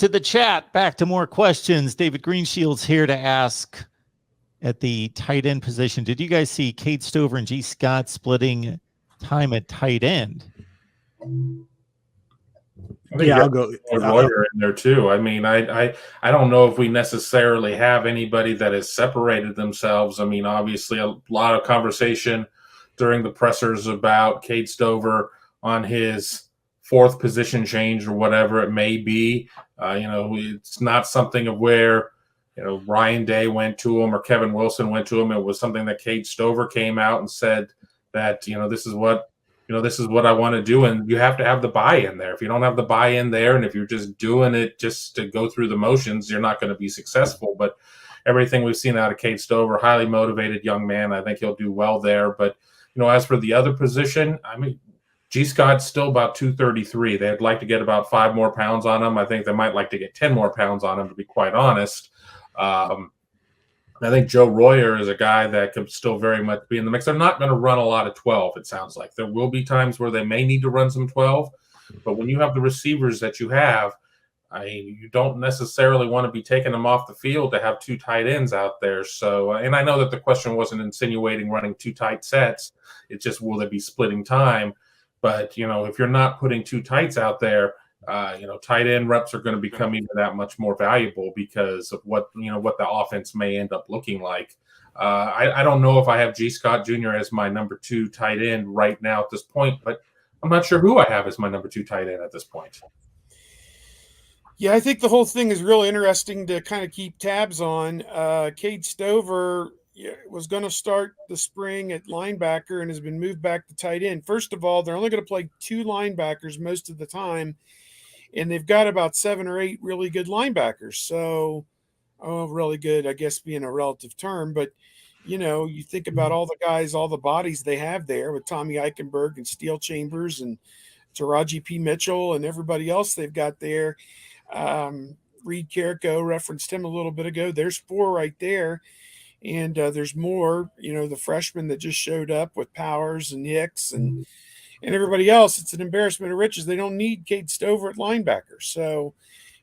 to the chat. Back to more questions. David Greenshield's here to ask at the tight end position. Did you guys see Cade Stover and G. Scott splitting time at tight end? Yeah, I'll go. Royer in there too. I mean, I don't know if we necessarily have anybody that has separated themselves. I mean, obviously a lot of conversation during the pressers about Cade Stover on his fourth position change or whatever it may be. It's not something of where, Ryan Day went to him or Kevin Wilson went to him. It was something that Cade Stover came out and said that, this is what I want to do. And you have to have the buy-in there. If you don't have the buy-in there, and if you're just doing it just to go through the motions, you're not going to be successful. But everything we've seen out of Cade Stover, highly motivated young man. I think he'll do well there. But, as for the other position, I mean, G. Scott's still about 233. They'd like to get about 5 more pounds on him. I think they might like to get 10 more pounds on him, to be quite honest. I think Joe Royer is a guy that could still very much be in the mix. They're not going to run a lot of 12, it sounds like. There will be times where they may need to run some 12, but when you have the receivers that you have, you don't necessarily want to be taking them off the field to have 2 tight ends out there. So, and I know that the question wasn't insinuating running 2 tight sets. It's just, will they be splitting time? But, if you're not putting 2 tights out there, tight end reps are going to become even that much more valuable because of what the offense may end up looking like. I don't know if I have G. Scott Jr. as my number 2 tight end right now at this point, but I'm not sure who I have as my number 2 tight end at this point. Yeah, I think the whole thing is real interesting to kind of keep tabs on. Cade Stover was going to start the spring at linebacker and has been moved back to tight end. First of all, they're only going to play 2 linebackers most of the time, and they've got about 7 or 8 really good linebackers. So, really good, I guess, being a relative term. But, you think about all the guys, all the bodies they have there with Tommy Eichenberg and Steel Chambers and Taraji P. Mitchell and everybody else they've got there. Reed Carrico referenced him a little bit ago. There's 4 right there. And there's more, the freshmen that just showed up with Powers and Hicks and everybody else. It's an embarrassment of riches. They don't need Cade Stover at linebacker. So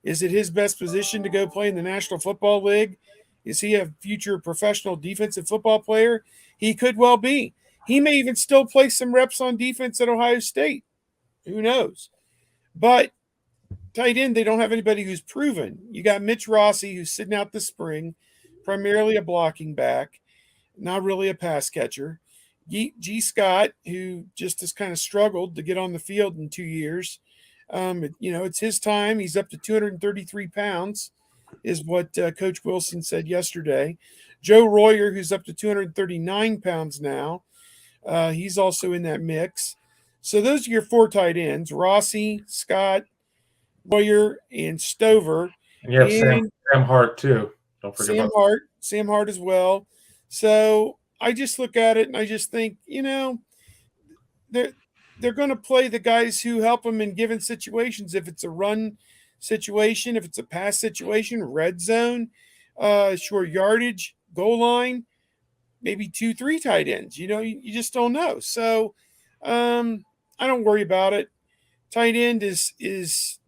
is it his best position to go play in the National Football League? Is he a future professional defensive football player? He could well be. He may even still play some reps on defense at Ohio State. Who knows? But tight end, they don't have anybody who's proven. You got Mitch Rossi, who's sitting out this spring, primarily a blocking back, not really a pass catcher. G. Scott, who just has kind of struggled to get on the field in 2 years. It's his time. He's up to 233 pounds, is what Coach Wilson said yesterday. Joe Royer, who's up to 239 pounds now. He's also in that mix. So those are your 4 tight ends: Rossi, Scott, Royer, and Stover. And you have Sam Hart too. Don't forget Sam Hart as well. So I just look at it and I just think, they're going to play the guys who help them in given situations. If it's a run situation, if it's a pass situation, red zone, short yardage, goal line, maybe 2-3 tight ends. You just don't know. So I don't worry about it. Tight end is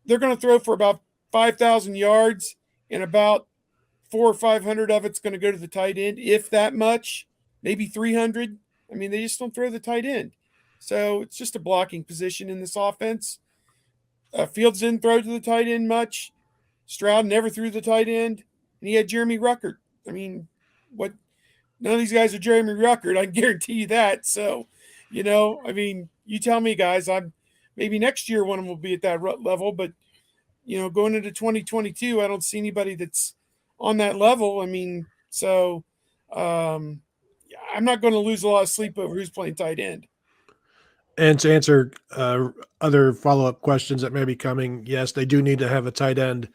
they're going to throw for about 5,000 yards. And about 400 or 500 of it's going to go to the tight end, if that much, maybe 300. I mean, they just don't throw the tight end. So it's just a blocking position in this offense. Fields didn't throw to the tight end much. Stroud never threw the tight end. And he had Jeremy Ruckert. I mean, none of these guys are Jeremy Ruckert. I can guarantee you that. So, you tell me, guys, maybe next year one of them will be at that level, but going into 2022, I don't see anybody that's on that level. I mean, so I'm not going to lose a lot of sleep over who's playing tight end. And to answer other follow-up questions that may be coming, yes, they do need to have a tight end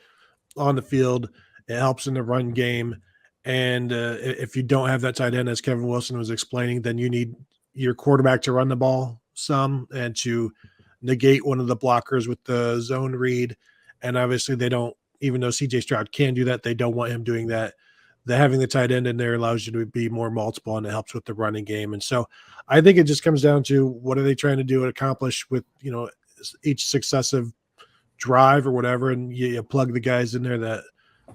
on the field. It helps in the run game. And if you don't have that tight end, as Kevin Wilson was explaining, then you need your quarterback to run the ball some and to negate one of the blockers with the zone read. And obviously they don't, even though CJ Stroud can do that, they don't want him doing that. Having the tight end in there allows you to be more multiple, and it helps with the running game. And so I think it just comes down to what are they trying to do and accomplish with, each successive drive or whatever, and you plug the guys in there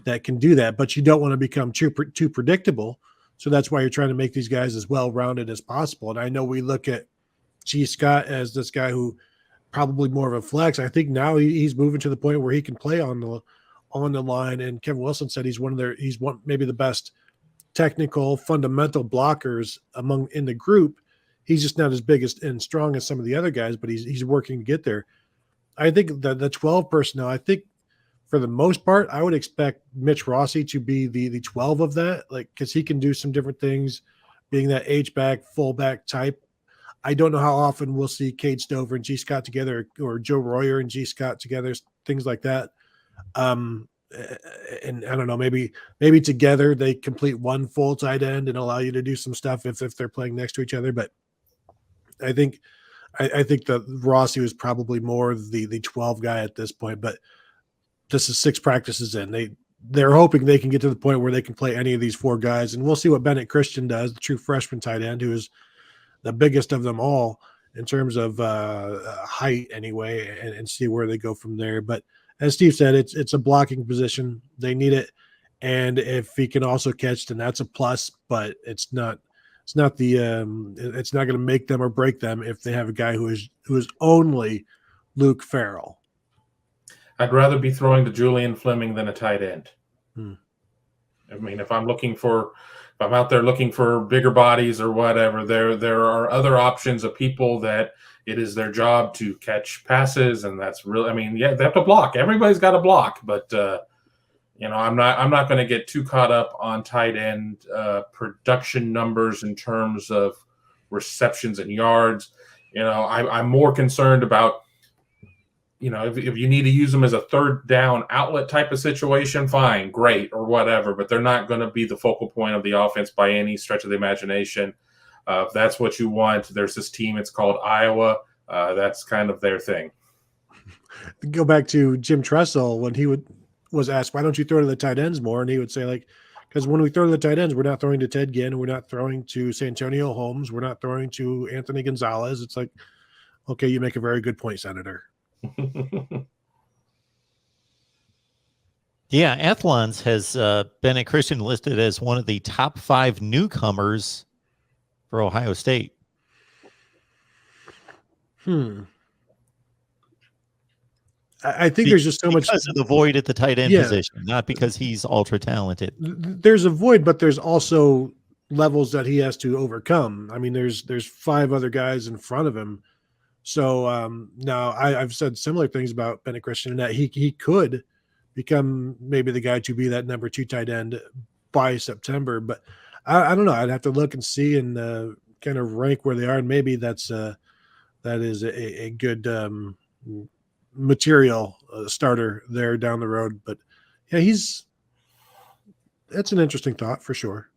that can do that. But you don't want to become too predictable. So that's why you're trying to make these guys as well-rounded as possible. And I know we look at G. Scott as this guy who probably more of a flex. I think now he's moving to the point where he can play on the line. And Kevin Wilson said he's maybe the best technical fundamental blockers in the group. He's just not as big and strong as some of the other guys, but he's working to get there. I think the 12 personnel, I think for the most part, I would expect Mitch Rossi to be the 12 of that, like, because he can do some different things, being that H-back, fullback type. I don't know how often we'll see Cade Stover and G. Scott together, or Joe Royer and G. Scott together, things like that. And I don't know, maybe together they complete one full tight end and allow you to do some stuff if they're playing next to each other. But I think that Rossi was probably more the 12 guy at this point. But this is 6 practices in. They're hoping they can get to the point where they can play any of these 4 guys, and we'll see what Bennett Christian does, the true freshman tight end, who is the biggest of them all in terms of height anyway, and see where they go from there. But as Steve said, it's a blocking position. They need it, and if he can also catch, then that's a plus. But it's not going to make them or break them if they have a guy who is only Luke Farrell. I'd rather be throwing to Julian Fleming than a tight end. I mean, if I'm out there looking for bigger bodies or whatever, there are other options of people that it is their job to catch passes, and that's really, I mean, yeah, they have to block. Everybody's got to block, but I'm not going to get too caught up on tight end production numbers in terms of receptions and yards. I'm more concerned about, if you need to use them as a third down outlet type of situation, fine, great, or whatever, but they're not going to be the focal point of the offense by any stretch of the imagination. If that's what you want, there's this team, it's called Iowa. That's kind of their thing. Go back to Jim Tressel when he was asked, why don't you throw to the tight ends more? And he would say, like, because when we throw to the tight ends, we're not throwing to Ted Ginn, we're not throwing to Santonio Holmes, we're not throwing to Anthony Gonzalez. It's like, okay, you make a very good point, Senator. Yeah, Athlons has Bennett Christian listed as one of the top 5 newcomers for Ohio State. I think there's just so much because of the void at the tight end position, not because he's ultra talented. There's a void, but there's also levels that he has to overcome. I mean, there's 5 other guys in front of him. So now I've said similar things about Bennett Christian, and that he could become maybe the guy to be that number 2 tight end by September. But I don't know. I'd have to look and see and kind of rank where they are, and maybe that is a good material starter there down the road. But yeah, that's an interesting thought for sure.